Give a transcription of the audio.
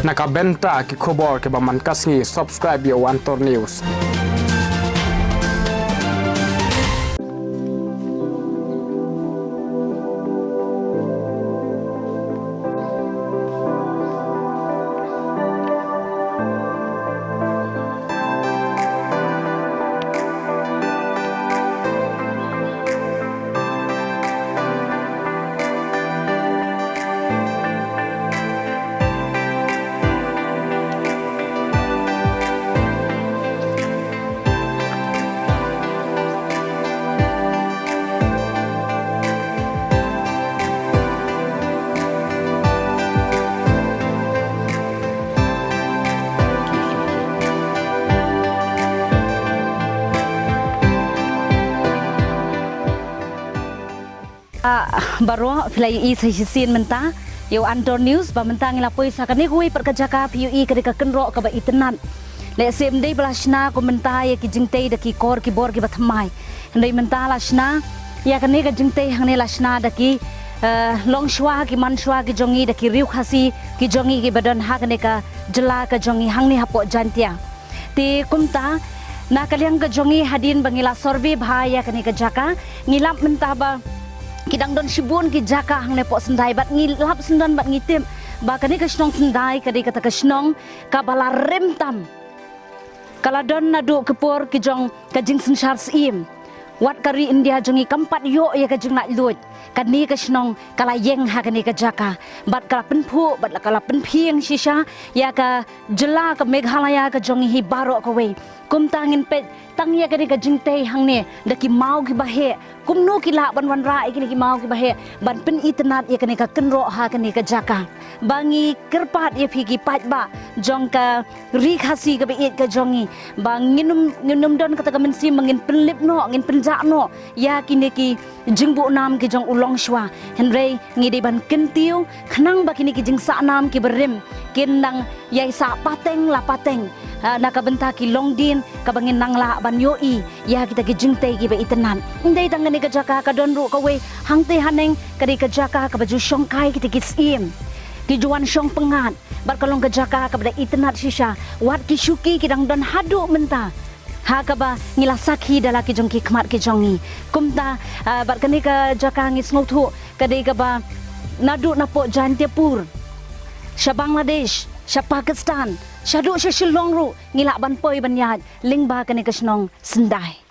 Nakabenta ki khobor ke baman kasngi subscribe yo Antor News. Baru play isisin mentah yo Antor News ba mentang lapoi sakani kui perkajaka PUE kedeka kenro ka ba itenan le SMD belasna komentar ya ki jingtei da ki kor ki bor ki batmai ndai mentah lasna ya kane ka jingtei hangne lasna da ki long shwa ki man shwa ki jongi da ki riu khasi ki jongi ki badan ha kane ka jela ka jongi hangni hapo jantia ti kumta na kaliang ka jongi hadin bangila survey bahaya kane ka jaka ngilap mentah ba kidang don shibun ki jaka hang ne po sendai bat ngi lap sendan bat ngitim ba kani ka snong sendai kadi kata ka snong ka bala rem tam kala don nadu kepor ki jong ka jing sen shar sim wat kari India jongi kampat yo ya ka jing nak lut kani ka snong kala yeng ha kani ka jaka bat kala penpu bat kala penpieng shisha ya ka jela ka Meghalaya ka jongi hi baro ka we kum tangin pet tang ya kani ka jing tei hang ne daki mau ki bahe kumnu kila ban wan ra ikini ki mau ki bahe ban pen itnat ya kani ka kenro ha kani ka jaka bangi kerpat ya phigi pat ba jong ka ri khasi ka be it ka jongi bang nginum don kata ka mensi mangin penlip no ngin penja no ya kini ki jingbu nam ki jong ulong shwa henrei ngidi ban kentiu khnang ba kini ki jing sa nam ki berim kinang yai sa pateng la pateng nakabenta ki longdin kabangin nangla ban yoi ya kita ki jingtei ki be itenan ndai tangani ka jaka ka donru ka we hangte haneng kadi ka jaka ka baju shongkai kita ki sim ki juan shong pengat bar kalong ka jaka ka bada itenat shisha wat ki syuki ki dang don hadu menta ha ka ba ngila sakhi dala ki jongki khmat ki jongi kumta bar kani ka jaka ngis ngothu kadi ka ba nadu napo jantepur sha Bangladesh sha Pakistan Shadu Shilongru ngila ban poi ban yad lingba kani kasnong sendai